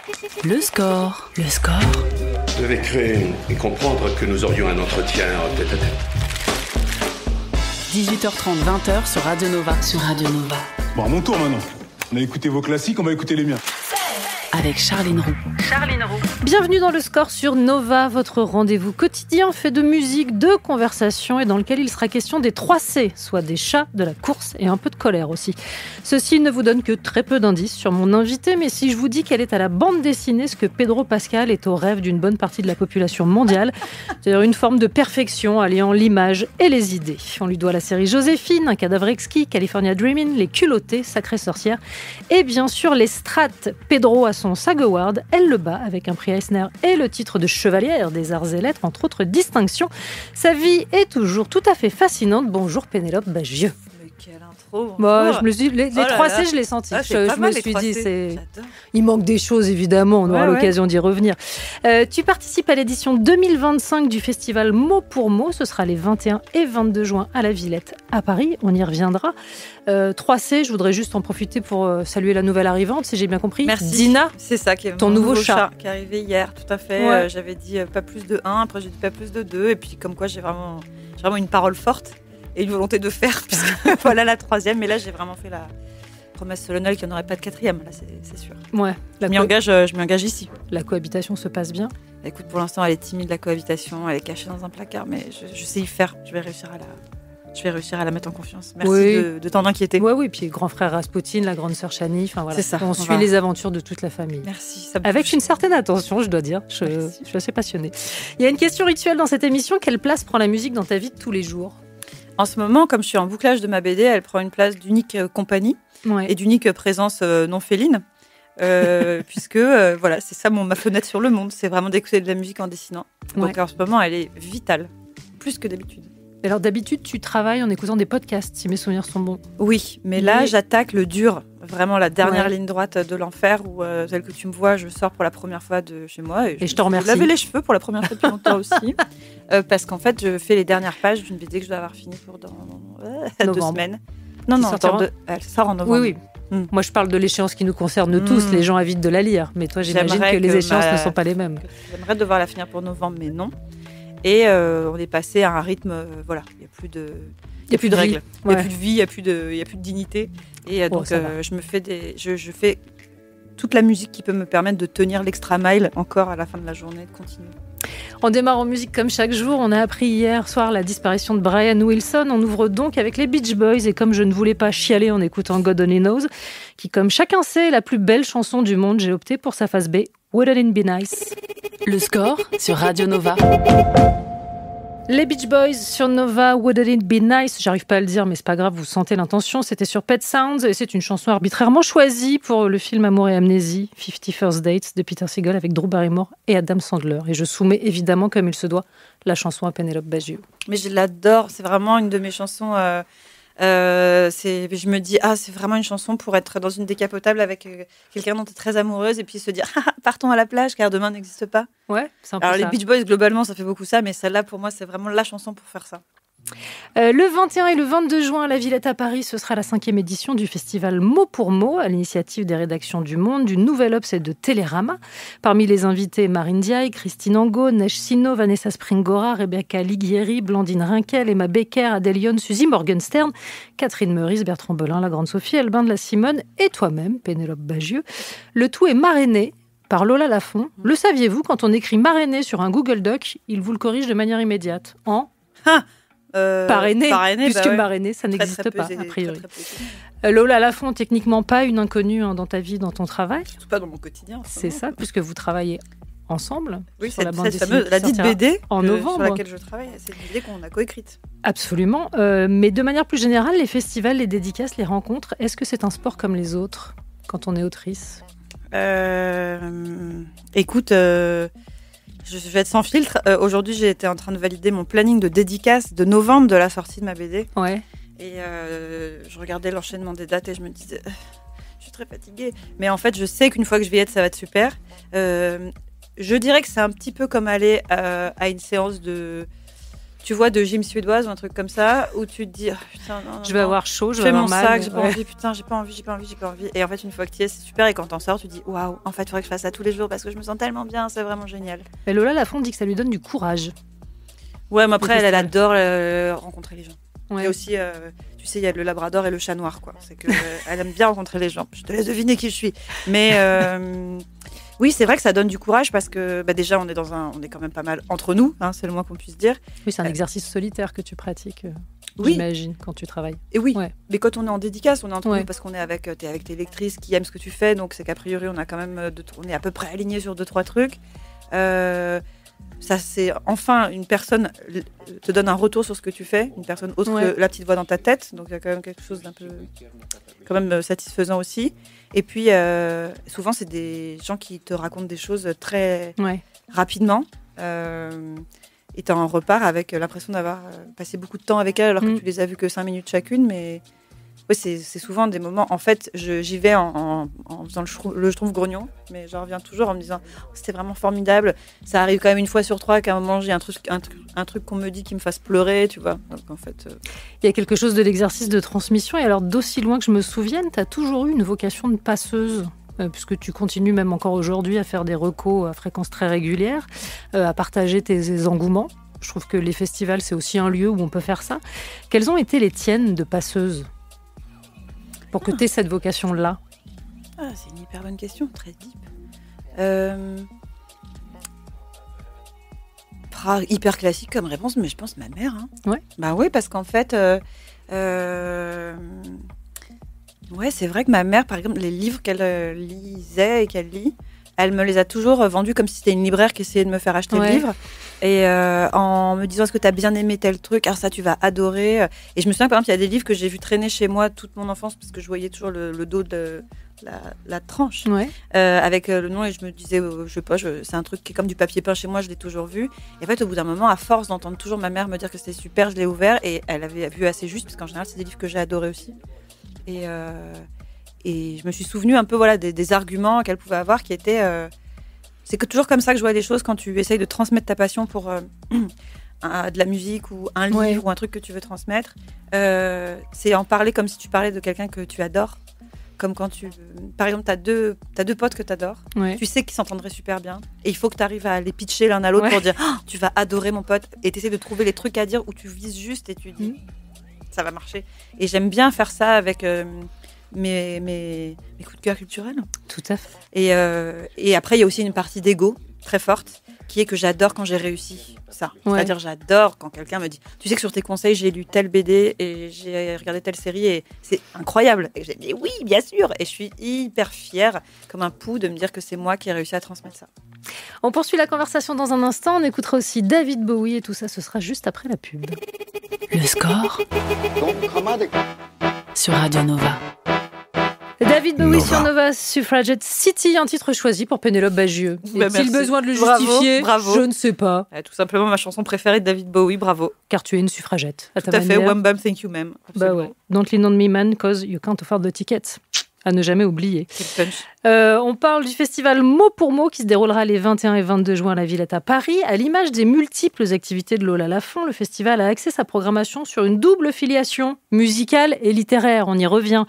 Le score. Le score. Je devais créer et comprendre que nous aurions un entretien tête-à-tête. 18h30, 20h sur Radio Nova. Sur Radio Nova. Bon, à mon tour maintenant. On a écouté vos classiques, on va écouter les miens. Avec Charline Roux. Bienvenue dans le score sur Nova, votre rendez-vous quotidien fait de musique, de conversation et dans lequel il sera question des 3 C, soit des chats, de la course et un peu de colère aussi. Ceci ne vous donne que très peu d'indices sur mon invité, mais si je vous dis qu'elle est à la bande dessinée, ce que Pedro Pascal est au rêve d'une bonne partie de la population mondiale, c'est-à-dire une forme de perfection alliant l'image et les idées. On lui doit la série Joséphine, Un cadavre exquis, California Dreamin', Les culottés, Sacrée sorcière et bien sûr les strates. Pedro a son SAG Award, elle le bat avec un prix Eisner et le titre de chevalière des arts et lettres, entre autres distinctions. Sa vie est toujours tout à fait fascinante. Bonjour Pénélope Bagieux. Mais quelle intro. Bon, je me suis dit, les 3 C, je l'ai senti. Je me suis dit, il manque des choses évidemment, on aura l'occasion d'y revenir. Tu participes à l'édition 2025 du festival Mot pour Mot. Ce sera les 21 et 22 juin à la Villette à Paris. On y reviendra. 3 C, je voudrais juste en profiter pour saluer la nouvelle arrivante, si j'ai bien compris. Merci. Dina, c'est ça, qui est ton nouveau chat qui est arrivé hier, tout à fait. Ouais. J'avais dit pas plus de 1, après j'ai dit pas plus de 2, et puis comme quoi j'ai vraiment une parole forte et une volonté de faire, puisque voilà la 3e, mais là j'ai vraiment fait la promesse solennelle qu'il n'y en aurait pas de 4e, là c'est sûr. Ouais, Je m'y engage ici. La cohabitation se passe bien. Écoute, pour l'instant elle est timide, la cohabitation, elle est cachée dans un placard, mais je sais y faire, je vais réussir à la mettre en confiance. Merci de t'en inquiéter. Oui, puis grand frère Rasputin, la grande sœur Chani, enfin voilà. C'est ça. On suit les aventures de toute la famille. Merci. Avec une certaine attention, je dois dire. Je suis assez passionnée. Il y a une question rituelle dans cette émission. Quelle place prend la musique dans ta vie de tous les jours ? En ce moment, comme je suis en bouclage de ma BD, elle prend une place d'unique compagnie et d'unique présence non féline. Puisque voilà, c'est ça ma fenêtre sur le monde. C'est vraiment d'écouter de la musique en dessinant. Donc en ce moment, elle est vitale. Plus que d'habitude. Alors d'habitude, tu travailles en écoutant des podcasts, si mes souvenirs sont bons. Oui, mais là, j'attaque le dur, vraiment la dernière ligne droite de l'enfer, où tel que tu me vois, je sors pour la première fois de chez moi. Et je te remercie. Laver les cheveux pour la première fois depuis longtemps aussi, parce qu'en fait, je fais les dernières pages d'une BD que je dois avoir fini pour dans 2 semaines. Non, elle sort en novembre. Oui. Moi, je parle de l'échéance qui nous concerne tous, les gens avides de la lire. Mais toi, j'imagine que les échéances ne sont pas les mêmes. J'aimerais devoir la finir pour novembre, mais non. Et on est passé à un rythme, il n'y a plus de règles, il n'y a plus de vie, il n'y a plus de dignité. Et donc, je fais toute la musique qui peut me permettre de tenir l'extra mile encore à la fin de la journée, de continuer. On démarre en musique comme chaque jour. On a appris hier soir la disparition de Brian Wilson. On ouvre donc avec les Beach Boys. Et comme je ne voulais pas chialer en écoutant God Only Knows, qui, comme chacun sait, est la plus belle chanson du monde, j'ai opté pour sa face B, Wouldn't It Be Nice. Le score sur Radio Nova. Les Beach Boys sur Nova, Wouldn't It Be Nice. J'arrive pas à le dire, mais c'est pas grave, vous sentez l'intention. C'était sur Pet Sounds et c'est une chanson arbitrairement choisie pour le film Amour et Amnésie, 50 First Dates de Peter Segal avec Drew Barrymore et Adam Sandler. Et je soumets évidemment, comme il se doit, la chanson à Pénélope Bagieux. Mais je l'adore, c'est vraiment une de mes chansons. Je me dis, c'est vraiment une chanson pour être dans une décapotable avec quelqu'un dont tu es très amoureuse et puis se dire, partons à la plage car demain n'existe pas. Ouais, c'est un peu Alors, ça. Les Beach Boys, globalement, ça fait beaucoup ça, mais celle-là, pour moi, c'est vraiment la chanson pour faire ça. Le 21 et le 22 juin à la Villette à Paris, ce sera la 5e édition du festival Mot pour Mot, à l'initiative des rédactions du Monde, du Nouvel Obs et de Télérama. Parmi les invités, Marine Diaye, Christine Angot, Neige Sino, Vanessa Springora, Rebecca Liguieri, Blandine Rinquel, Emma Becker, Adèle Yon, Suzy Morgenstern, Catherine Meurice, Bertrand Belin, la grande Sophie, Albin de la Simone et toi-même, Pénélope Bagieux. Le tout est marrainé par Lola Lafont. Le saviez-vous, quand on écrit marrainé sur un Google Doc, il vous le corrige de manière immédiate en parrainé, puisque marrainé, ça n'existe pas, a priori. Lola Lafont, techniquement pas une inconnue dans ta vie, dans ton travail. Surtout pas dans mon quotidien. C'est ça, puisque vous travaillez ensemble sur la bande cette dessinée fameuse, la dite BD en novembre. Sur laquelle je travaille. C'est une BD qu'on a coécrite. Absolument. Mais de manière plus générale, les festivals, les dédicaces, les rencontres, est-ce que c'est un sport comme les autres quand on est autrice ? Écoute, je vais être sans filtre. Aujourd'hui, j'ai été en train de valider mon planning de dédicace de novembre de la sortie de ma BD. Ouais. Et je regardais l'enchaînement des dates et je me disais, je suis très fatiguée. Mais en fait, je sais qu'une fois que je vais y être, ça va être super. Je dirais que c'est un petit peu comme aller à une séance de tu vois de gym suédoise ou un truc comme ça, où tu te dis putain, non, je vais avoir chaud, je vais avoir mal. Fais mon sac, j'ai pas envie, putain, j'ai pas envie. Et en fait, une fois que tu y es, c'est super. Et quand t'en sors, tu te dis waouh, en fait, il faudrait que je fasse ça tous les jours parce que je me sens tellement bien, c'est vraiment génial. Et Lola Lafont dit que ça lui donne du courage. Ouais, mais après, elle adore rencontrer les gens. Ouais. Et aussi, tu sais, il y a le labrador et le chat noir, quoi. C'est que elle aime bien rencontrer les gens. Je te laisse deviner qui je suis. Mais oui, c'est vrai que ça donne du courage parce que déjà, on est quand même pas mal entre nous, hein, c'est le moins qu'on puisse dire. Oui, c'est un exercice solitaire que tu pratiques, oui. J'imagine, quand tu travailles. Et oui, mais quand on est en dédicace, on est entre nous parce qu'on est t'es avec tes lectrices qui aiment ce que tu fais, donc c'est qu'a priori, on a quand même, on est à peu près alignés sur 2-3 trucs. Ça, c'est enfin une personne te donne un retour sur ce que tu fais, une personne autre que la petite voix dans ta tête, donc il y a quand même quelque chose d'un peu quand même satisfaisant aussi. Et puis souvent c'est des gens qui te racontent des choses très rapidement et tu en repars avec l'impression d'avoir passé beaucoup de temps avec elles alors que tu les as vues que 5 minutes chacune, mais oui, c'est souvent des moments. En fait, j'y vais en faisant le Schtroumpf grognon, mais je reviens toujours en me disant c'était vraiment formidable. Ça arrive quand même une fois sur 3 qu'à un moment j'ai un truc qu'on me dit qui me fasse pleurer, tu vois. Donc en fait, il y a quelque chose de l'exercice de transmission. Et alors, d'aussi loin que je me souvienne, tu as toujours eu une vocation de passeuse. Puisque tu continues même encore aujourd'hui à faire des recos à fréquence très régulière, à partager tes engouements. Je trouve que les festivals, c'est aussi un lieu où on peut faire ça. Quelles ont été les tiennes de passeuse pour que tu aies cette vocation-là? C'est une hyper bonne question, très deep. Hyper classique comme réponse, mais je pense ma mère. Hein. Ouais. Bah oui, parce qu'en fait, c'est vrai que ma mère, par exemple, les livres qu'elle lisait et qu'elle lit, elle me les a toujours vendus comme si c'était une libraire qui essayait de me faire acheter le livre. Et en me disant, est-ce que tu as bien aimé tel truc? Alors ça, tu vas adorer. Et je me souviens, par exemple, il y a des livres que j'ai vu traîner chez moi toute mon enfance parce que je voyais toujours le dos de la tranche avec le nom et je me disais, je sais pas, c'est un truc qui est comme du papier peint chez moi, je l'ai toujours vu. Et en fait, au bout d'un moment, à force d'entendre toujours ma mère me dire que c'était super, je l'ai ouvert et elle avait vu assez juste parce qu'en général, c'est des livres que j'ai adorés aussi. Et je me suis souvenue un peu des arguments qu'elle pouvait avoir qui étaient... c'est que toujours comme ça que je vois les choses quand tu essayes de transmettre ta passion pour de la musique ou un livre ou un truc que tu veux transmettre. C'est en parler comme si tu parlais de quelqu'un que tu adores. Comme quand par exemple, t'as deux potes que t'adores. Tu sais qu'ils s'entendraient super bien. Et il faut que tu arrives à les pitcher l'un à l'autre pour dire tu vas adorer mon pote. Et tu essaies de trouver les trucs à dire où tu vises juste et tu dis ça va marcher. Et j'aime bien faire ça avec mes coups de cœur culturels. Tout à fait. Et après, il y a aussi une partie d'ego très forte qui est que j'adore quand j'ai réussi ça. C'est-à-dire, j'adore quand quelqu'un me dit tu sais que sur tes conseils, j'ai lu tel BD et j'ai regardé telle série et c'est incroyable. Et j'ai dit oui, bien sûr. Et je suis hyper fière, comme un pou, de me dire que c'est moi qui ai réussi à transmettre ça. On poursuit la conversation dans un instant. On écoutera aussi David Bowie et tout ça, ce sera juste après la pub. Le score sur Radio Nova. David Bowie sur Nova, Suffragette City, un titre choisi pour Pénélope Bagieux. Est-il besoin de le justifier? Bravo. Je ne sais pas. Tout simplement ma chanson préférée de David Bowie, bravo. Car tu es une suffragette. Tout à fait, Wham Bam, thank you ma'am. Don't lean on me man, cause you can't afford the tickets. À ne jamais oublier. Quel punch. On parle du festival Mot pour Mot qui se déroulera les 21 et 22 juin à la Villette à Paris. À l'image des multiples activités de Lola Lafont, le festival a axé sa programmation sur une double filiation, musicale et littéraire. On y revient.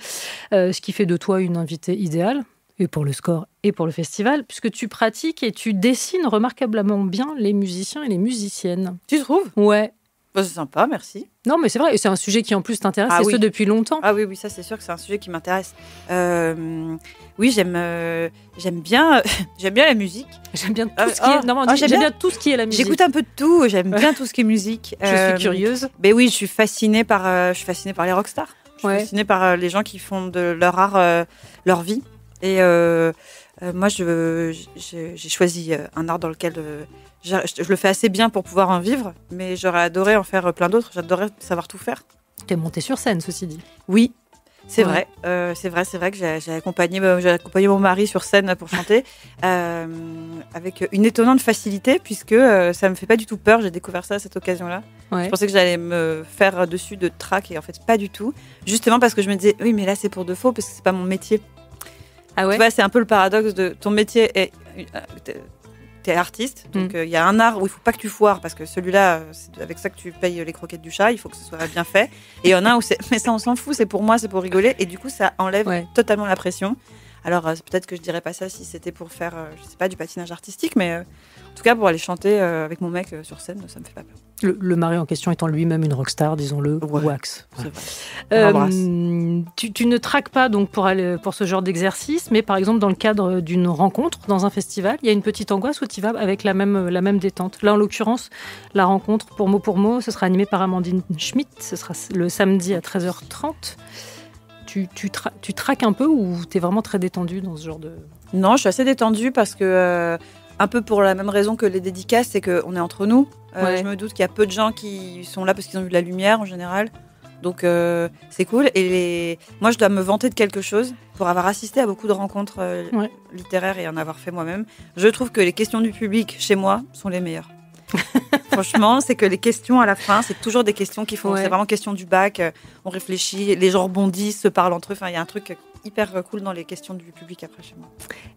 Ce qui fait de toi une invitée idéale, et pour le score et pour le festival, puisque tu pratiques et tu dessines remarquablement bien les musiciens et les musiciennes. Tu trouves? Ouais. C'est sympa, merci. Non, mais c'est vrai, et c'est un sujet qui en plus t'intéresse, et ce depuis longtemps. Ah oui, ça c'est sûr que c'est un sujet qui m'intéresse. Oui, j'aime bien la musique. J'aime bien tout ce qui est... Non, j'aime bien tout ce qui est la musique. J'écoute un peu de tout, j'aime bien tout ce qui est musique. Je suis curieuse. Mais oui, je suis fascinée par les rockstars. Je suis fascinée par les gens qui font de leur art leur vie. Et moi, j'ai choisi un art dans lequel... je le fais assez bien pour pouvoir en vivre, mais j'aurais adoré en faire plein d'autres. J'adorerais savoir tout faire. T'es montée sur scène, ceci dit. Oui, c'est vrai. C'est vrai que j'ai accompagné mon mari sur scène pour chanter avec une étonnante facilité, puisque ça me fait pas du tout peur. J'ai découvert ça à cette occasion-là. Je pensais que j'allais me faire dessus de trac, et en fait pas du tout. Justement parce que je me disais oui, mais là c'est pour de faux parce que c'est pas mon métier. Ah ouais. Tu vois, c'est un peu le paradoxe de ton métier et tu es artiste, donc il y a un art où il faut pas que tu foires, parce que celui-là, c'est avec ça que tu payes les croquettes du chat, il faut que ce soit bien fait. Et il y en a un où mais ça on s'en fout, c'est pour moi, c'est pour rigoler, et du coup ça enlève totalement la pression. Alors peut-être que je dirais pas ça si c'était pour faire, je sais pas, du patinage artistique, mais en tout cas pour aller chanter avec mon mec sur scène, ça me fait pas peur. Le mari en question étant lui-même une rockstar, disons-le, wax. Tu ne traques pas donc pour ce genre d'exercice, mais par exemple dans le cadre d'une rencontre, dans un festival, il y a une petite angoisse où tu vas avec la même détente. Là en l'occurrence, la rencontre pour mot, ce sera animé par Amandine Schmitt, ce sera le samedi à 13h30. Tu traques un peu ou tu es vraiment très détendue dans ce genre de... Non, je suis assez détendue parce que, un peu pour la même raison que les dédicaces, c'est qu'on est entre nous. Je me doute qu'il y a peu de gens qui sont là parce qu'ils ont vu de la lumière en général. Donc c'est cool. Et moi, je dois me vanter de quelque chose pour avoir assisté à beaucoup de rencontres littéraires et en avoir fait moi-même. Je trouve que les questions du public chez moi sont les meilleures. Franchement, c'est que les questions à la fin, c'est toujours des questions qui font. C'est vraiment question du bac. On réfléchit, les gens rebondissent, se parlent entre eux. Enfin, il y a un truc hyper cool dans les questions du public après chez moi.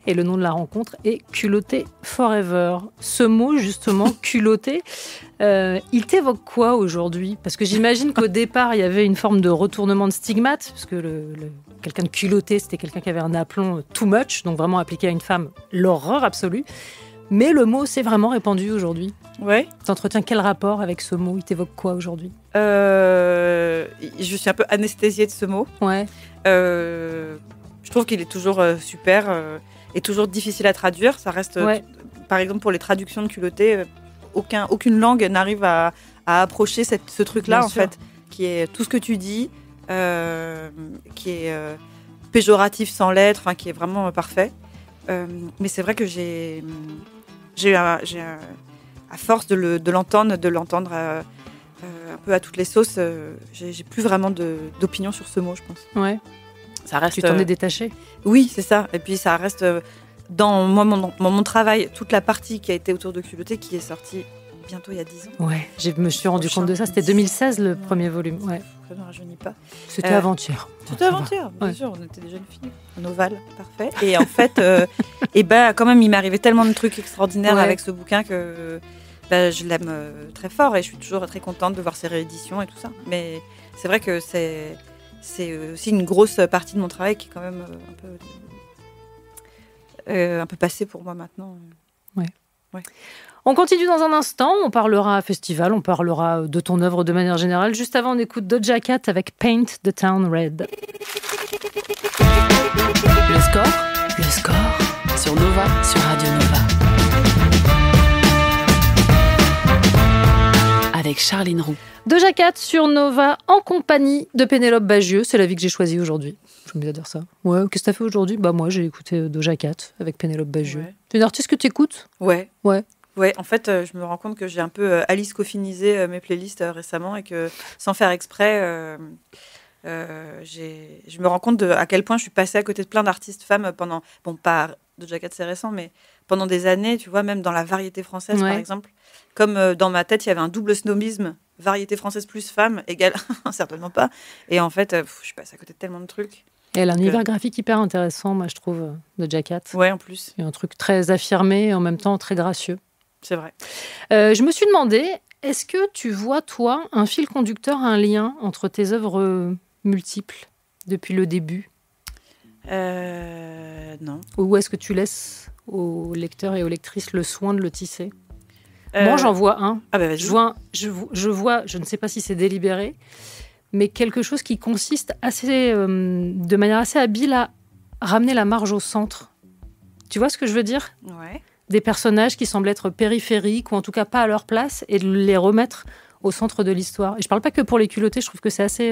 Et le nom de la rencontre est Culotté Forever. Ce mot, justement, culotté, il t'évoque quoi aujourd'hui ? Parce que j'imagine qu'au départ, il y avait une forme de retournement de stigmate, parce que quelqu'un de culotté, c'était quelqu'un qui avait un aplomb too much, donc vraiment appliqué à une femme, l'horreur absolue. Mais le mot s'est vraiment répandu aujourd'hui. Ouais. T'entretiens quel rapport avec ce mot ? Il t'évoque quoi aujourd'hui ? Je suis un peu anesthésiée de ce mot. Ouais. Je trouve qu'il est toujours super et toujours difficile à traduire. Ça reste, par exemple, pour les traductions de culotté, aucune langue n'arrive à approcher ce truc-là, en fait, qui est tout ce que tu dis, qui est péjoratif sans l'être, qui est vraiment parfait. Mais c'est vrai que j'ai à force de l'entendre un peu à toutes les sauces, j'ai plus vraiment d'opinion sur ce mot, je pense. Ouais. Ça reste, tu t'en es détaché ? Oui, c'est ça. Et puis ça reste dans mon travail, toute la partie qui a été autour de culotté, qui est sortie bientôt il y a 10 ans. Ouais, je me suis rendu compte de ça. C'était 2016 le premier volume. Ouais. Je ne rajeunis pas. C'était avant-hier. C'était avant-hier, bien sûr. On était des jeunes filles. Un ovale, parfait. Et en fait, quand même, il m'est arrivé tellement de trucs extraordinaires avec ce bouquin que je l'aime très fort et je suis toujours très contente de voir ses rééditions et tout ça. Mais c'est vrai que c'est aussi une grosse partie de mon travail qui est quand même un peu passée pour moi maintenant. Ouais. On continue dans un instant, on parlera festival, on parlera de ton œuvre de manière générale. Juste avant, on écoute Doja Cat avec Paint the Town Red. Le score sur Nova, sur Radio Nova. Avec Charline Roux. Doja Cat sur Nova en compagnie de Pénélope Bagieux. C'est la vie que j'ai choisie aujourd'hui. Je me dis à dire ça. Ouais, qu'est-ce que t'as fait aujourd'hui ? Moi, j'ai écouté Doja Cat avec Pénélope Bagieux. Ouais. Tu es une artiste que tu écoutes ? Ouais, en fait, je me rends compte que j'ai un peu Alice Coffinisé mes playlists récemment et que, sans faire exprès, je me rends compte à quel point je suis passée à côté de plein d'artistes femmes pendant... Bon, pas Doja Cat, c'est récent, mais pendant des années, tu vois, même dans la variété française, par exemple. Comme dans ma tête, il y avait un double snobisme, variété française plus femme, égale... certainement pas. Et en fait, je suis passée à côté de tellement de trucs. Et elle a un univers graphique hyper intéressant, moi, je trouve, Doja Cat. Ouais, en plus. Il y a un truc très affirmé et en même temps très gracieux. C'est vrai. Je me suis demandé, est-ce que tu vois, toi, un fil conducteur, un lien entre tes œuvres multiples depuis le début ? Non. Ou est-ce que tu laisses aux lecteurs et aux lectrices le soin de le tisser ? Moi, j'en vois un. Ah bah vas-y. Je vois, je ne sais pas si c'est délibéré, mais quelque chose qui consiste de manière assez habile à ramener la marge au centre. Tu vois ce que je veux dire ? Ouais. Des personnages qui semblent être périphériques ou en tout cas pas à leur place et de les remettre au centre de l'histoire. Et je parle pas que pour les culottés, je trouve que c'est assez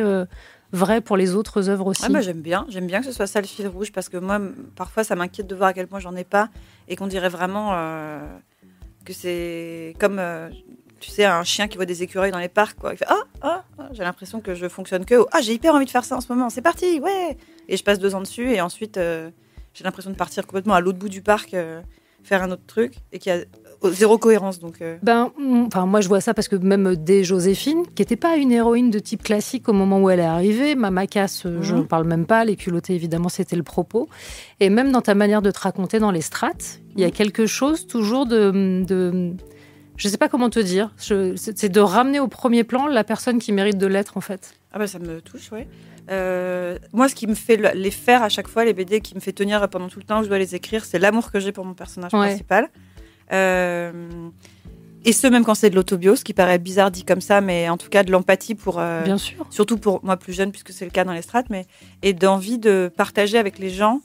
vrai pour les autres œuvres aussi. J'aime bien que ce soit ça le fil rouge parce que moi, parfois, ça m'inquiète de voir à quel point j'en ai pas et qu'on dirait vraiment que c'est comme, tu sais, un chien qui voit des écureuils dans les parcs, quoi. Il fait j'ai l'impression que je fonctionne que j'ai hyper envie de faire ça en ce moment, c'est parti, ouais. Et je passe 2 ans dessus et ensuite j'ai l'impression de partir complètement à l'autre bout du parc. faire un autre truc et qu'il y a zéro cohérence. Donc, moi, je vois ça parce que même dès Joséphine, qui n'était pas une héroïne de type classique au moment où elle est arrivée, Mama Cass, je ne parle même pas, les culottés, évidemment, c'était le propos. Et même dans ta manière de te raconter dans les strates, il y a quelque chose toujours de je ne sais pas comment te dire, c'est de ramener au premier plan la personne qui mérite de l'être, en fait. Ah bah ça me touche, oui. Moi, ce qui me fait les faire à chaque fois, les BD qui me fait tenir pendant tout le temps où je dois les écrire, c'est l'amour que j'ai pour mon personnage principal. Et ce, même quand c'est de l'autobio, ce qui paraît bizarre dit comme ça, mais en tout cas de l'empathie pour... Bien sûr. Surtout pour moi plus jeune, puisque c'est le cas dans les strates, et d'envie de partager avec les gens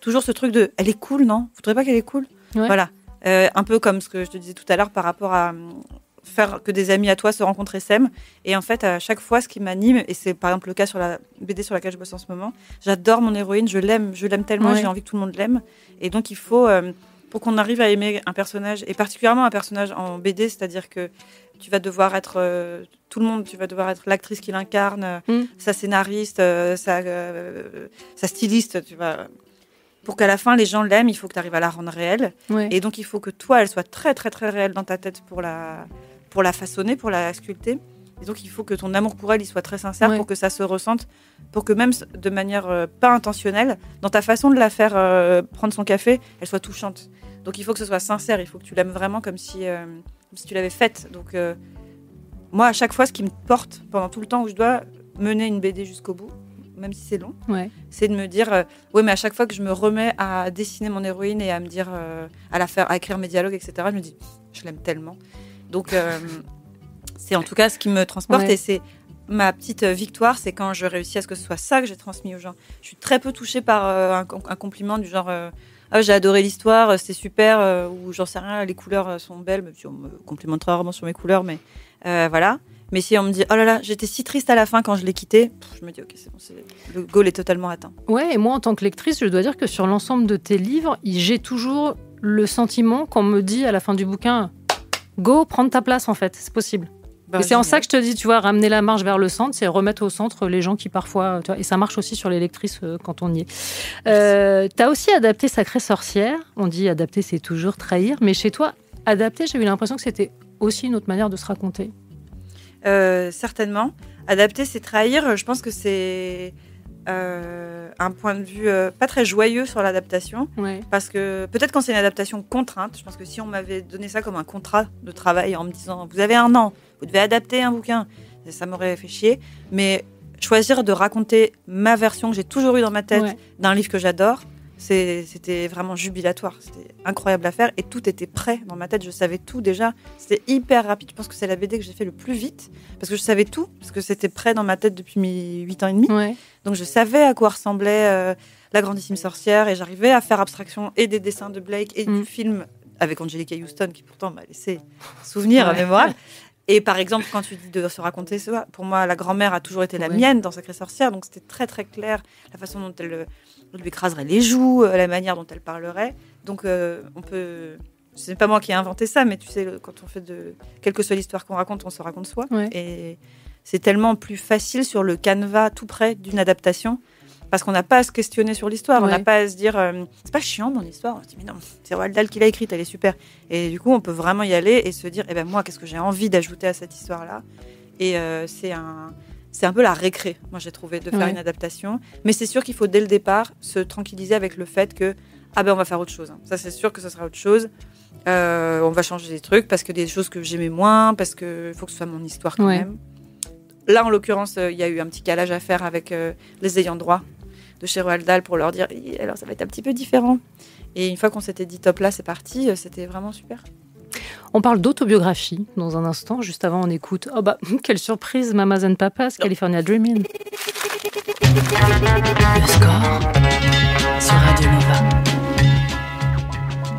toujours ce truc de « elle est cool, non ? Vous ne trouvez pas qu'elle est cool ?» Voilà. Un peu comme ce que je te disais tout à l'heure par rapport à faire que des amis à toi se rencontrent et s'aiment. Et en fait, à chaque fois, ce qui m'anime, et c'est par exemple le cas sur la BD sur laquelle je bosse en ce moment, j'adore mon héroïne, je l'aime tellement, j'ai envie que tout le monde l'aime. Et donc, il faut, pour qu'on arrive à aimer un personnage, et particulièrement un personnage en BD, c'est-à-dire que tu vas devoir être tout le monde, tu vas devoir être l'actrice qui l'incarne, sa scénariste, sa styliste, tu vas... Pour qu'à la fin, les gens l'aiment, il faut que tu arrives à la rendre réelle. Ouais. Et donc, il faut que toi, elle soit très, très, très réelle dans ta tête pour la façonner, pour la sculpter. Et donc, il faut que ton amour pour elle, il soit très sincère pour que ça se ressente, pour que même de manière pas intentionnelle, dans ta façon de la faire prendre son café, elle soit touchante. Donc, il faut que ce soit sincère, il faut que tu l'aimes vraiment comme si tu l'avais faite. Donc, moi, à chaque fois, ce qui me porte pendant tout le temps où je dois mener une BD jusqu'au bout, même si c'est long, c'est de me dire mais à chaque fois que je me remets à dessiner mon héroïne et à me dire à écrire mes dialogues, etc., je me dis je l'aime tellement. Donc c'est en tout cas ce qui me transporte et c'est ma petite victoire, c'est quand je réussis à ce que ce soit ça que j'ai transmis aux gens. Je suis très peu touchée par un compliment du genre j'ai adoré l'histoire, c'était super, ou j'en sais rien, les couleurs sont belles, même si on me complimente très rarement sur mes couleurs, mais voilà. Mais si on me dit « Oh là là, j'étais si triste à la fin quand je l'ai quitté », je me dis « Ok, c'est bon, le goal est totalement atteint ». Ouais, et moi, en tant que lectrice, je dois dire que sur l'ensemble de tes livres, j'ai toujours le sentiment qu'on me dit à la fin du bouquin « Go, prendre ta place, en fait, c'est possible ». Et c'est en ça que je te dis, tu vois, ramener la marche vers le centre, c'est remettre au centre les gens qui parfois... Tu vois, et ça marche aussi sur les lectrices quand on y est. Tu as aussi adapté Sacrée Sorcière. On dit adapter, c'est toujours trahir. Mais chez toi, adapter, j'ai eu l'impression que c'était aussi une autre manière de se raconter. Certainement. Adapter, c'est trahir. Je pense que c'est un point de vue pas très joyeux sur l'adaptation. Parce que peut-être quand c'est une adaptation contrainte, je pense que si on m'avait donné ça comme un contrat de travail en me disant « Vous avez 1 an, vous devez adapter un bouquin », ça m'aurait fait chier. Mais choisir de raconter ma version que j'ai toujours eue dans ma tête d'un livre que j'adore, c'était vraiment jubilatoire. C'était incroyable à faire et tout était prêt dans ma tête. Je savais tout déjà. C'était hyper rapide. Je pense que c'est la BD que j'ai fait le plus vite parce que je savais tout, parce que c'était prêt dans ma tête depuis mes 8 ans et demi. Donc je savais à quoi ressemblait La Grandissime Sorcière et j'arrivais à faire abstraction et des dessins de Blake et du film avec Angelica Houston qui pourtant m'a laissé souvenir mémorable. Et par exemple, quand tu dis de se raconter ça, pour moi, la grand-mère a toujours été la mienne dans Sacrée Sorcière, donc c'était très très clair la façon dont elle lui écraserait les joues, la manière dont elle parlerait. Donc on peut... C'est pas moi qui ai inventé ça, mais tu sais, quand on fait quelle que soit l'histoire qu'on raconte, on se raconte soi. Et c'est tellement plus facile sur le canevas tout près d'une adaptation, parce qu'on n'a pas à se questionner sur l'histoire, on n'a pas à se dire c'est pas chiant mon histoire, on se dit mais non, c'est Roald Dahl qui l'a écrite, elle est super. Et du coup on peut vraiment y aller et se dire moi qu'est-ce que j'ai envie d'ajouter à cette histoire là. Et c'est un peu la récré, moi j'ai trouvé, de faire une adaptation. Mais c'est sûr qu'il faut dès le départ se tranquilliser avec le fait que on va faire autre chose, ça c'est sûr que ce sera autre chose. On va changer des trucs parce que des choses que j'aimais moins, parce que faut que ce soit mon histoire quand même. Là en l'occurrence il y a eu un petit calage à faire avec les ayants droit de chez Roald Dahl pour leur dire alors ça va être un petit peu différent. Et une fois qu'on s'était dit top là, c'est parti, c'était vraiment super. On parle d'autobiographie dans un instant. Juste avant, on écoute quelle surprise, Mamas and Papas, California Dreamin'. Le score sur Radio Nova.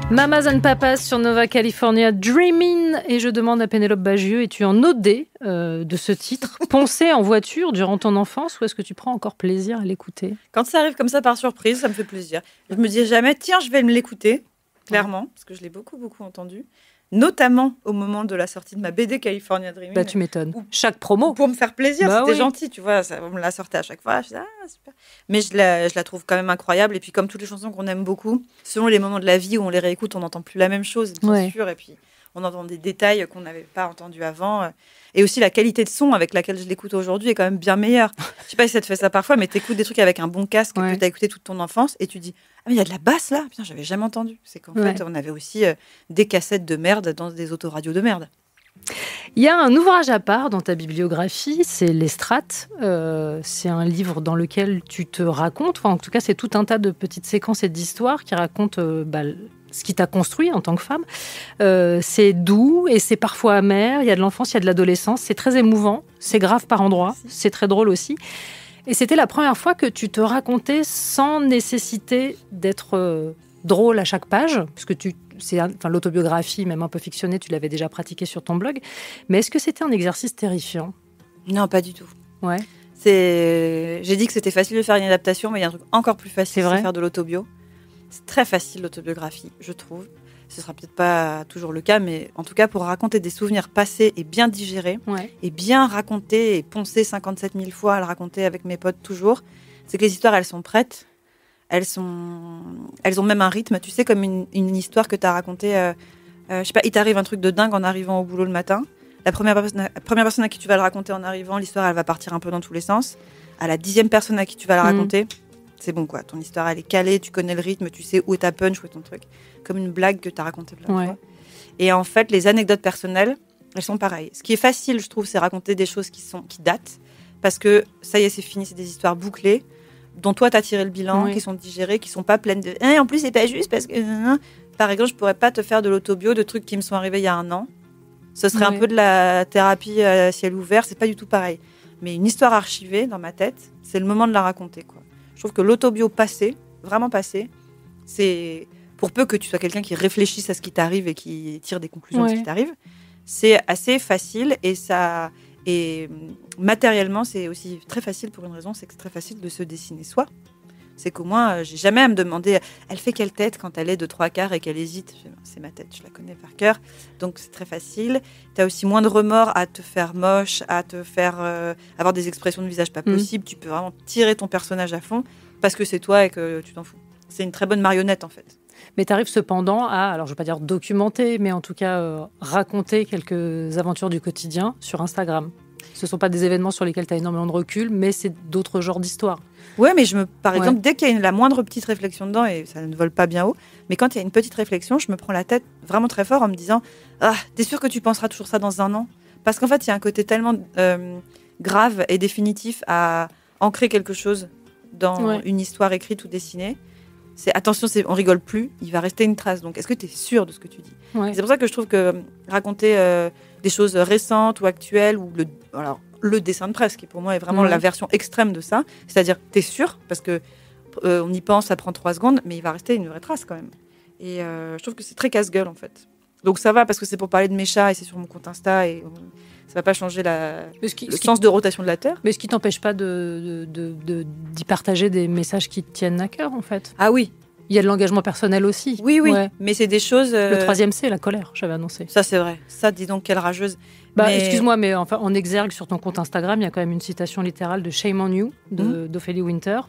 Mamas and Papas sur Nova California Dreamin'. Et je demande à Pénélope Bagieux, es-tu en OD de ce titre, poncé en voiture durant ton enfance, ou est-ce que tu prends encore plaisir à l'écouter ? Quand ça arrive comme ça par surprise, ça me fait plaisir. Je me dis jamais, tiens, je vais me l'écouter, clairement, parce que je l'ai beaucoup, beaucoup entendu. notamment au moment de la sortie de ma BD California Dreaming. Bah, tu m'étonnes. Chaque promo. Pour me faire plaisir, bah, c'était oui. gentil, tu vois. Ça, on me la sortait à chaque fois. Je disais, super. Mais je la trouve quand même incroyable. Et puis, comme toutes les chansons qu'on aime beaucoup, selon les moments de la vie où on les réécoute, on n'entend plus la même chose, bien sûr. Et puis, on entend des détails qu'on n'avait pas entendus avant. Et aussi, la qualité de son avec laquelle je l'écoute aujourd'hui est quand même bien meilleure. Je sais pas si ça te fait ça parfois, mais t'écoutes des trucs avec un bon casque que t'as écouté toute ton enfance et tu dis « Ah, mais il y a de la basse là !» Putain, j'avais jamais entendu. C'est qu'en fait, on avait aussi des cassettes de merde dans des autoradios de merde. Il y a un ouvrage à part dans ta bibliographie, c'est Les Strates. C'est un livre dans lequel tu te racontes, enfin, en tout cas, c'est tout un tas de petites séquences et d'histoires qui racontent ce qui t'a construit en tant que femme. C'est doux et c'est parfois amer. Il y a de l'enfance, il y a de l'adolescence. C'est très émouvant. C'est grave par endroits. C'est très drôle aussi. Et c'était la première fois que tu te racontais sans nécessité d'être drôle à chaque page, puisque l'autobiographie, même un peu fictionnée, tu l'avais déjà pratiquée sur ton blog. Mais est-ce que c'était un exercice terrifiant ? Non, pas du tout. Ouais. J'ai dit que c'était facile de faire une adaptation, mais il y a un truc encore plus facile, c'est faire de l'autobio. C'est très facile l'autobiographie, je trouve. Ce sera peut-être pas toujours le cas, mais en tout cas pour raconter des souvenirs passés et bien digérer, et bien raconter et poncer 57 000 fois à le raconter avec mes potes toujours, c'est que les histoires, elles sont prêtes. Elles ont même un rythme, tu sais, comme une histoire que tu as racontée. Je sais pas, il t'arrive un truc de dingue en arrivant au boulot le matin. La première personne à qui tu vas le raconter en arrivant, l'histoire, elle va partir un peu dans tous les sens. À la 10e personne à qui tu vas la raconter, c'est bon, quoi. Ton histoire, elle est calée, tu connais le rythme, tu sais où est ta punch, où est ton truc. Comme une blague que tu as racontée plein de fois. Et en fait, les anecdotes personnelles, elles sont pareilles. Ce qui est facile, je trouve, c'est raconter des choses qui datent. Parce que ça y est, c'est fini, c'est des histoires bouclées, dont toi, tu as tiré le bilan, qui sont digérées, qui sont pas pleines de... en plus, c'est pas juste parce que... Par exemple, je pourrais pas te faire de l'autobio de trucs qui me sont arrivés il y a 1 an. Ce serait un peu de la thérapie à ciel ouvert, c'est pas du tout pareil. Mais une histoire archivée dans ma tête, c'est le moment de la raconter, quoi. Je trouve que l'autobio passé, vraiment passé, c'est... Pour peu que tu sois quelqu'un qui réfléchisse à ce qui t'arrive et qui tire des conclusions de ce qui t'arrive, c'est assez facile et matériellement, c'est aussi très facile pour une raison, c'est que c'est très facile de se dessiner soi. C'est qu'au moins, j'ai jamais à me demander, elle fait quelle tête quand elle est de 3/4 et qu'elle hésite. C'est ma tête, je la connais par cœur. Donc c'est très facile. Tu as aussi moins de remords à te faire moche, à te faire avoir des expressions de visage pas possibles. Tu peux vraiment tirer ton personnage à fond parce que c'est toi et que tu t'en fous. C'est une très bonne marionnette en fait. Mais tu arrives cependant à, alors je ne veux pas dire documenter, mais en tout cas raconter quelques aventures du quotidien sur Instagram. Ce ne sont pas des événements sur lesquels tu as énormément de recul, mais c'est d'autres genres d'histoires. Ouais, mais par exemple, dès qu'il y a la moindre petite réflexion dedans, et ça ne vole pas bien haut, mais quand il y a une petite réflexion, je me prends la tête vraiment très fort en me disant « Ah, t'es sûr que tu penseras toujours ça dans 1 an ?» Parce qu'en fait, il y a un côté tellement grave et définitif à ancrer quelque chose dans une histoire écrite ou dessinée. Attention, on rigole plus, il va rester une trace. Donc, est-ce que tu es sûr de ce que tu dis ? C'est pour ça que je trouve que raconter des choses récentes ou actuelles, ou le dessin de presse, qui pour moi est vraiment la version extrême de ça, c'est-à-dire, tu es sûr, parce que on y pense, ça prend 3 secondes, mais il va rester une vraie trace quand même. Et je trouve que c'est très casse-gueule en fait. Donc ça va, parce que c'est pour parler de mes chats et c'est sur mon compte Insta et ça va pas changer le sens de rotation de la Terre. Mais ce qui t'empêche pas d'y partager des messages qui te tiennent à cœur, en fait. Ah oui. Il y a de l'engagement personnel aussi. Oui. Mais c'est des choses... Le 3e, c'est la colère, j'avais annoncé. Ça, c'est vrai. Ça, dis donc, quelle rageuse. Excuse-moi, mais enfin, en exergue sur ton compte Instagram, il y a quand même une citation littérale de Shame on You, d'Ophélie Winter.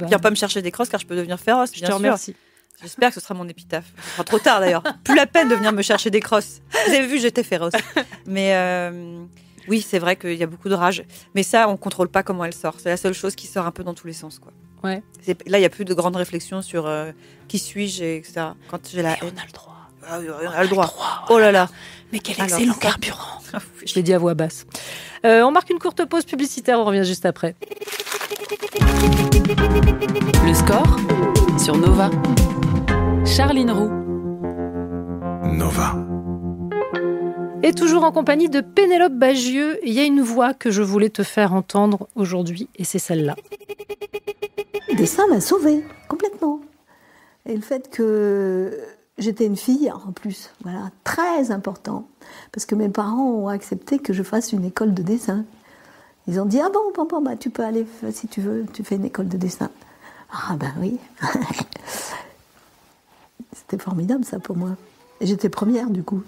Viens pas me chercher des crosses car je peux devenir féroce, bien sûr. Je te remercie. J'espère que ce sera mon épitaphe. Ce sera trop tard d'ailleurs. Plus la peine de venir me chercher des crosses. Vous avez vu, j'étais féroce. Mais oui, c'est vrai qu'il y a beaucoup de rage. Mais ça, on contrôle pas comment elle sort. C'est la seule chose qui sort un peu dans tous les sens, quoi. Ouais. Là, il y a plus de grandes réflexions sur qui suis-je, etc. Quand j'ai la haine. On a le droit. Ah oui, on a le droit. Oh là là. Mais quel excellent carburant. Je l'ai dit à voix basse. On marque une courte pause publicitaire. On revient juste après. Le score sur Nova. Charline Roux. Nova. Et toujours en compagnie de Pénélope Bagieux, il y a une voix que je voulais te faire entendre aujourd'hui, et c'est celle-là. Le dessin m'a sauvée, complètement. Et le fait que j'étais une fille, en plus, voilà, très important, parce que mes parents ont accepté que je fasse une école de dessin. Ils ont dit, ah bon, bah, tu peux aller, si tu veux, tu fais une école de dessin. Ah ben oui. C'était formidable, ça, pour moi. Et j'étais première, du coup.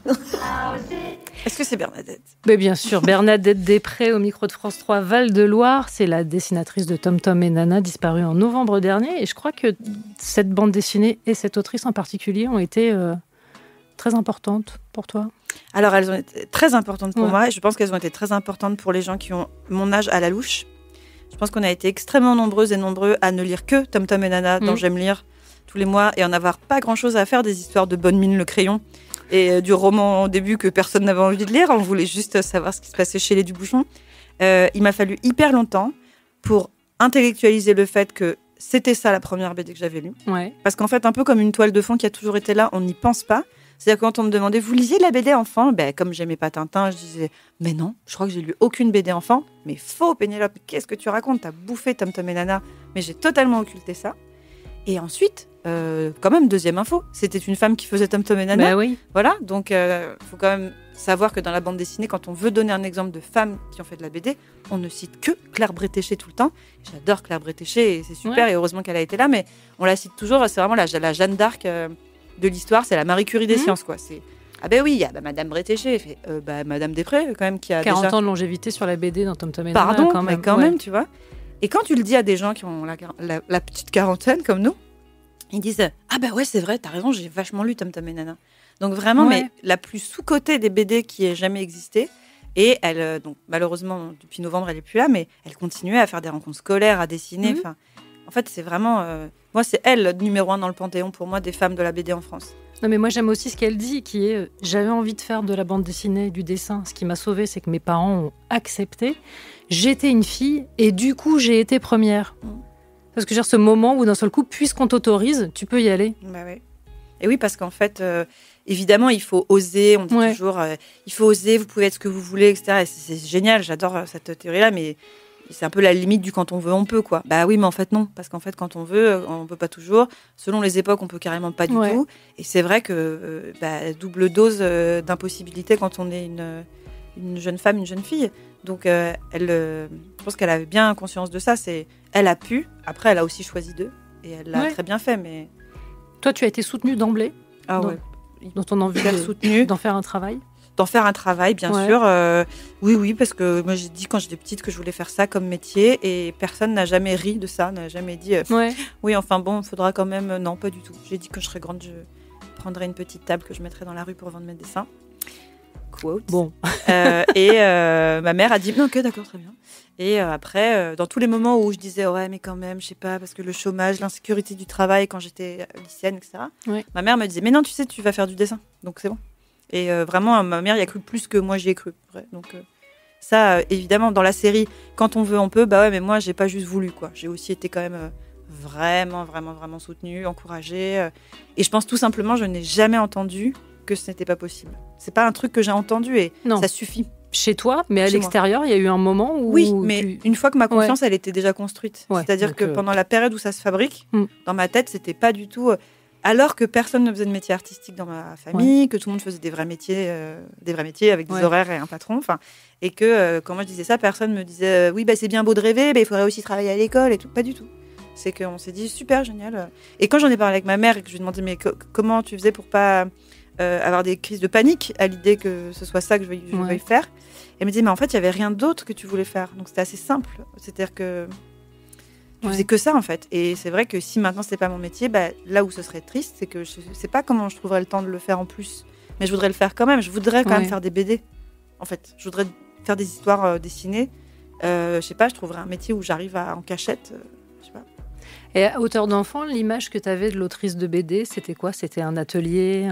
Est-ce que c'est Bernadette ? Mais bien sûr, Bernadette Després, au micro de France 3 Val-de-Loire. C'est la dessinatrice de Tom Tom et Nana, disparue en novembre dernier. Et je crois que cette bande dessinée et cette autrice en particulier ont été très importantes pour toi. Alors, elles ont été très importantes pour moi. Et je pense qu'elles ont été très importantes pour les gens qui ont mon âge à la louche. Je pense qu'on a été extrêmement nombreuses et nombreux à ne lire que Tom Tom et Nana, dont j'aime lire tous les mois, et en avoir pas grand-chose à faire des histoires de Bonne Mine le crayon et du roman au début que personne n'avait envie de lire. On voulait juste savoir ce qui se passait chez les Dubuchon. Il m'a fallu hyper longtemps pour intellectualiser le fait que c'était ça la première BD que j'avais lue. Ouais. Parce qu'en fait, un peu comme une toile de fond qui a toujours été là, on n'y pense pas. C'est-à-dire quand on me demandait, vous lisiez de la BD enfant ? Comme j'aimais pas Tintin, je disais, mais non, je crois que j'ai lu aucune BD enfant. Mais faux, Pénélope, qu'est-ce que tu racontes ? T'as bouffé Tom Tom et Nana. Mais j'ai totalement occulté ça. Et ensuite, quand même, deuxième info, c'était une femme qui faisait Tom Tom et Nana. Bah oui. Voilà, donc faut quand même savoir que dans la bande dessinée, quand on veut donner un exemple de femmes qui ont fait de la BD, on ne cite que Claire Bretéché tout le temps. J'adore Claire Bretéché et c'est super, et heureusement qu'elle a été là, mais on la cite toujours, c'est vraiment la Jeanne d'Arc de l'histoire, c'est la Marie Curie des sciences, quoi. C'est... Ah ben oui, il y a Madame Bretéché, fait, Madame Després, quand même, qui a 40 déjà... ans de longévité sur la BD dans Tom Tom et Nana. Pardon, quand même, mais quand même, tu vois. Et quand tu le dis à des gens qui ont la petite quarantaine, comme nous, ils disent « Ah bah ouais, c'est vrai, t'as raison, j'ai vachement lu Tom Tom et Nana ». Donc vraiment, mais la plus sous-cotée des BD qui ait jamais existé. Et elle, donc malheureusement, depuis novembre, elle est plus là, mais elle continuait à faire des rencontres scolaires, à dessiner. Enfin, en fait, c'est vraiment... moi, c'est elle, numéro 1 dans le panthéon, pour moi, des femmes de la BD en France. Non, mais moi, j'aime aussi ce qu'elle dit, qui est j'avais envie de faire de la bande dessinée, du dessin. Ce qui m'a sauvée, c'est que mes parents ont accepté. J'étais une fille et du coup, j'ai été première. Parce que j'ai ce moment où d'un seul coup, puisqu'on t'autorise, tu peux y aller. Bah oui. Et oui, parce qu'en fait, évidemment, il faut oser. On dit toujours, il faut oser, vous pouvez être ce que vous voulez, etc. Et c'est génial, j'adore cette théorie-là, mais c'est un peu la limite du quand on veut, on peut, quoi. Bah oui, mais en fait, non. Parce qu'en fait, quand on veut, on peut pas toujours. Selon les époques, on peut carrément pas du tout. Et c'est vrai que double dose d'impossibilité quand on est une jeune femme, une jeune fille. Donc, je pense qu'elle avait bien conscience de ça. Elle a pu. Après, elle a aussi choisi d'eux. Et elle l'a très bien fait. Mais toi, tu as été soutenue d'emblée dans ton envie d'en faire un travail. D'en faire un travail, bien sûr. Oui, parce que moi, j'ai dit quand j'étais petite que je voulais faire ça comme métier. Et personne n'a jamais ri de ça. N'a jamais dit oui, enfin bon, il faudra quand même... Non, pas du tout. J'ai dit que quand je serais grande, je prendrais une petite table que je mettrais dans la rue pour vendre mes dessins. Quote. Bon. Et ma mère a dit non, ok, d'accord, très bien. Et après, dans tous les moments où je disais ouais, mais quand même, je sais pas, parce que le chômage, l'insécurité du travail quand j'étais lycéenne, etc. Ma mère me disait mais non, tu sais, tu vas faire du dessin, donc c'est bon. Et vraiment, ma mère y a cru plus que moi j'y ai cru. Vrai. Donc ça, évidemment, dans la série, quand on veut, on peut. Bah ouais, mais moi, j'ai pas juste voulu, quoi. J'ai aussi été quand même vraiment soutenue, encouragée. Et je pense tout simplement, je n'ai jamais entendu que ce n'était pas possible. C'est pas un truc que j'ai entendu et ça suffit. Chez toi, mais à l'extérieur, il y a eu un moment où... Oui, mais une fois que ma confiance, elle était déjà construite. C'est-à-dire que pendant la période où ça se fabrique, dans ma tête, c'était pas du tout... alors que personne ne faisait de métier artistique dans ma famille, que tout le monde faisait des vrais métiers avec des horaires et un patron. Et que quand moi je disais ça, personne me disait oui, bah, c'est bien beau de rêver, mais il faudrait aussi travailler à l'école et tout. Pas du tout. C'est qu'on s'est dit super, génial. Et quand j'en ai parlé avec ma mère et que je lui ai demandé mais comment tu faisais pour pas... avoir des crises de panique à l'idée que ce soit ça que je veuille faire. Elle me dit mais en fait il y avait rien d'autre que tu voulais faire, donc c'était assez simple, c'est-à-dire que tu faisais que ça en fait. Et c'est vrai que si maintenant c'était pas mon métier, là où ce serait triste, c'est que je sais pas comment je trouverais le temps de le faire en plus, mais je voudrais le faire quand même. Je voudrais quand même faire des BD en fait. Je voudrais faire des histoires dessinées. Je sais pas, je trouverais un métier où j'arrive en cachette. Je sais pas. Et à hauteur d'enfant, l'image que tu avais de l'autrice de BD, c'était quoi ? C'était un atelier,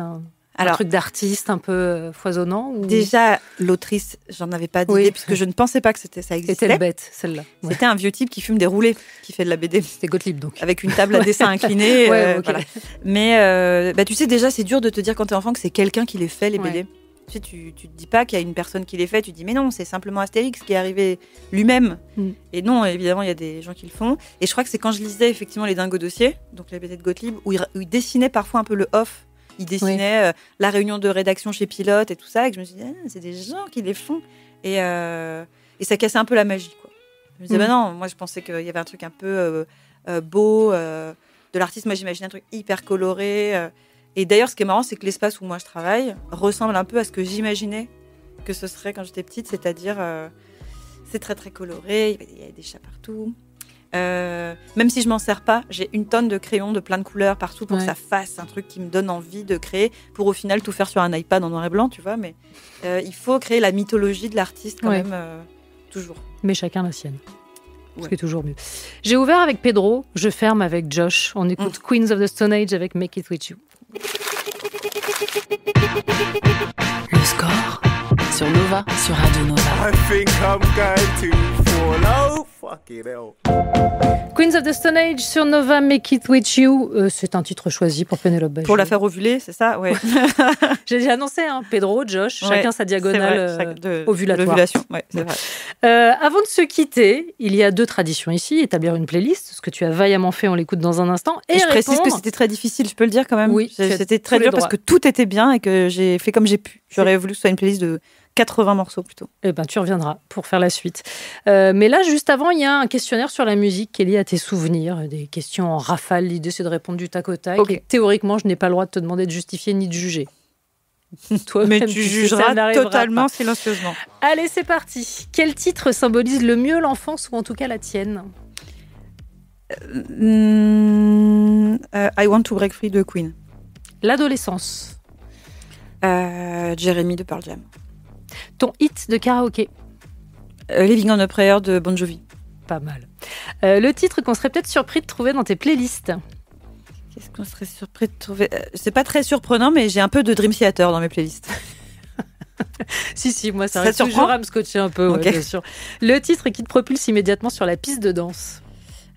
un truc d'artiste un peu foisonnant ou... Déjà, l'autrice, j'en avais pas d'idée puisque je ne pensais pas que ça existait. C'était bête, celle-là. C'était un vieux type qui fume des roulés, qui fait de la BD. C'était Gottlieb, donc. Avec une table à dessin inclinée. Voilà. Mais tu sais, déjà, c'est dur de te dire quand t'es enfant que c'est quelqu'un qui les fait, les BD. Tu sais, tu te dis pas qu'il y a une personne qui les fait, tu te dis mais non, c'est simplement Astérix qui est arrivé lui-même. Et non, évidemment, il y a des gens qui le font. Et je crois que c'est quand je lisais effectivement les Dingo Dossiers, donc les BD de Gottlieb, où il dessinait parfois un peu le off. Il dessinait la réunion de rédaction chez Pilote et tout ça, et que je me suis dit, c'est des gens qui les font. Et ça cassait un peu la magie, quoi. Je me disais, non, moi je pensais qu'il y avait un truc un peu beau, de l'artiste. Moi j'imaginais un truc hyper coloré. Et d'ailleurs, ce qui est marrant, c'est que l'espace où moi je travaille ressemble un peu à ce que j'imaginais que ce serait quand j'étais petite, c'est-à-dire c'est très très coloré, il y a des chats partout. Même si je m'en sers pas, j'ai une tonne de crayons de plein de couleurs partout pour que ça fasse un truc qui me donne envie de créer, pour au final tout faire sur un iPad en noir et blanc, tu vois. Mais il faut créer la mythologie de l'artiste quand même, toujours. Mais chacun la sienne. Ce qui est toujours mieux. J'ai ouvert avec Pedro, je ferme avec Josh. On écoute Queens of the Stone Age avec Make It With You. Le score sur Nova, sur Radio Nova. I think I'm going to fall. Oh, fucking hell. Queens of the Stone Age sur Nova, Make It With You. C'est un titre choisi pour Pénélope Bagieux. Pour la faire ovuler, c'est ça? Ouais. J'ai déjà annoncé, Pedro, Josh, chacun sa diagonale ovulatoire. L'ovulation, c'est vrai. Avant de se quitter, il y a 2 traditions ici. Établir une playlist, ce que tu as vaillamment fait, on l'écoute dans un instant. Et je précise que c'était très difficile, je peux le dire quand même. Oui, c'était très dur parce que tout était bien et que j'ai fait comme j'ai pu. J'aurais voulu que ce soit une playlist de 80 morceaux plutôt. Eh ben, tu reviendras pour faire la suite. Mais là, juste avant, il y a un questionnaire sur la musique qui est lié à tes souvenirs, des questions en rafale. L'idée, c'est de répondre du tac au tac. Okay. Et théoriquement, je n'ai pas le droit de te demander de justifier ni de juger. Mais tu jugeras totalement silencieusement. Allez, c'est parti. Quel titre symbolise le mieux l'enfance, ou en tout cas la tienne? I Want to Break Free de Queen. L'adolescence. Jeremy de Pearl Jam. Ton hit de karaoké. Living on a Prayer de Bon Jovi. Pas mal. Le titre qu'on serait peut-être surpris de trouver dans tes playlists. Qu'est-ce qu'on serait surpris de trouver? C'est pas très surprenant, mais j'ai un peu de Dream Theater dans mes playlists. si, moi ça reste toujours à me scotcher un peu, bien sûr. Le titre qui te propulse immédiatement sur la piste de danse.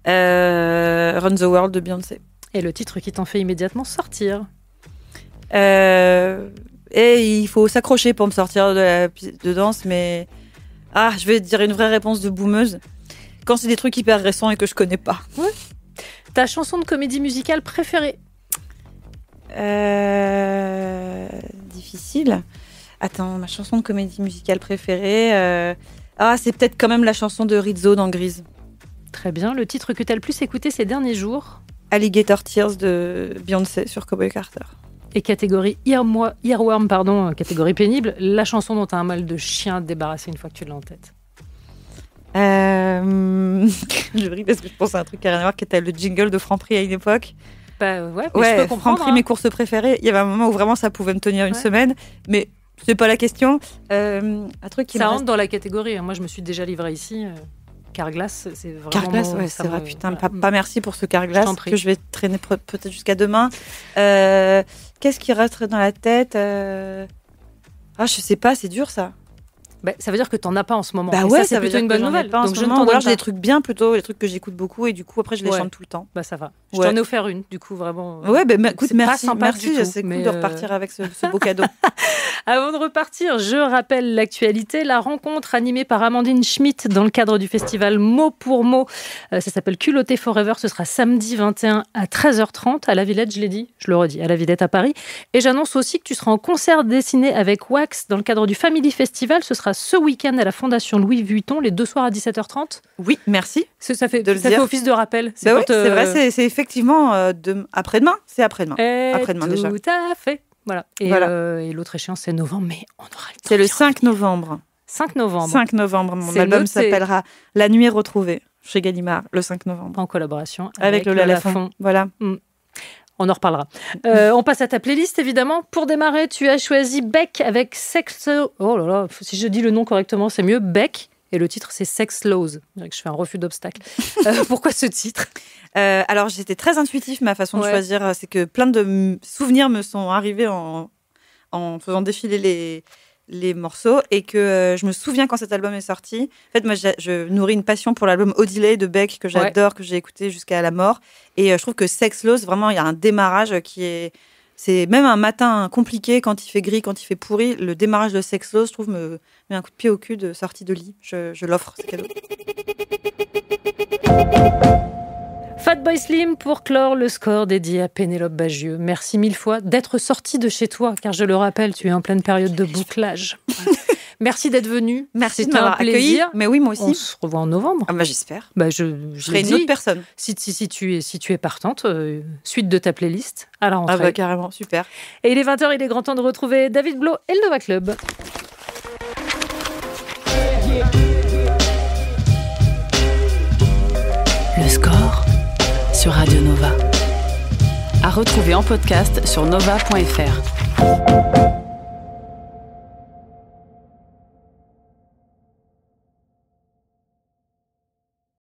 Run the World de Beyoncé. Et le titre qui t'en fait immédiatement sortir. Et il faut s'accrocher pour me sortir de la piste de danse, mais je vais te dire une vraie réponse de boumeuse. Quand c'est des trucs hyper récents et que je connais pas. Ouais. Ta chanson de comédie musicale préférée? Difficile. Attends, ma chanson de comédie musicale préférée. C'est peut-être quand même la chanson de Rizzo dans Grise. Très bien. Le titre que tu as le plus écouté ces derniers jours? Alligator Tears de Beyoncé sur Cowboy Carter. Et catégorie Earworm, catégorie pénible, la chanson dont tu as un mal de chien à te débarrasser une fois que tu l'as en tête. Je ris parce que je pense à un truc qui n'a rien à voir, qui était le jingle de Franprix à une époque. Je peux comprendre. Franprix, mes courses préférées. Il y avait un moment où vraiment ça pouvait me tenir une semaine, mais c'est pas la question. Un truc qui ça rentre dans la catégorie. Moi, je me suis déjà livrée ici. Carglass, c'est vraiment... Carglass, c'est vrai, putain, pas merci pour ce Carglass que je vais traîner peut-être jusqu'à demain. Qu'est-ce qui reste dans la tête? Je sais pas, c'est dur ça. Ça veut dire que t'en as pas en ce moment. Ça, c'est plutôt une bonne nouvelle. Donc je ne t'en donne j'ai des trucs bien plutôt, les trucs que j'écoute beaucoup et du coup après je les chante tout le temps. Ça va. Je t'en ai offert une, du coup vraiment. Écoute, merci, c'est cool de repartir avec ce beau cadeau. Avant de repartir, je rappelle l'actualité, la rencontre animée par Amandine Schmitt dans le cadre du festival Mot pour Mot. Ça s'appelle Culotté Forever, ce sera samedi 21 à 13h30 à la Villette, je l'ai dit, je le redis, à la Villette à Paris. Et j'annonce aussi que tu seras en concert dessiné avec Wax dans le cadre du Family Festival. Ce sera ce week-end à la Fondation Louis Vuitton, les 2 soirs à 17h30. Oui, merci. Ça fait office de rappel. C'est vrai, c'est effectivement après-demain. C'est après-demain. Après-demain déjà. Tout à fait. Voilà. Et l'autre échéance, c'est novembre, mais on aura le temps. C'est le 5 novembre. 5 novembre. 5 novembre. Mon album s'appellera La Nuit retrouvée chez Gallimard, le 5 novembre. En collaboration avec le Lafond. Voilà. On en reparlera. On passe à ta playlist, évidemment. Pour démarrer, tu as choisi Beck avec Sex... Oh là là, si je dis le nom correctement, c'est mieux. Beck. Et le titre, c'est Sex Laws. Je fais un refus d'obstacle. Pourquoi ce titre? Alors, j'étais très intuitif, ma façon de choisir. C'est que plein de souvenirs me sont arrivés en faisant défiler les morceaux et que je me souviens quand cet album est sorti. En fait, moi, je nourris une passion pour l'album Odelay de Beck que j'adore, que j'ai écouté jusqu'à la mort. Et je trouve que Sex Laws, vraiment, il y a un démarrage qui est... C'est même un matin compliqué, quand il fait gris, quand il fait pourri. Le démarrage de Sex Laws, je trouve, me met un coup de pied au cul de sortie de lit. Je l'offre, ce cadeau. Fatboy Slim pour clore le score dédié à Pénélope Bagieux. Merci 1000 fois d'être sortie de chez toi, car je le rappelle, tu es en pleine période de bouclage. Merci d'être venu. Merci C'était de m'avoir un plaisir. accueilli. Mais oui, moi aussi. On se revoit en novembre. Ah bah j'espère. Je serai une autre personne. Si tu es partante, suite de ta playlist à la rentrée. Ah bah carrément, super. Et il est 20h, il est grand temps de retrouver David Blo et le Nova Club. Le score sur Radio Nova. À retrouver en podcast sur nova.fr.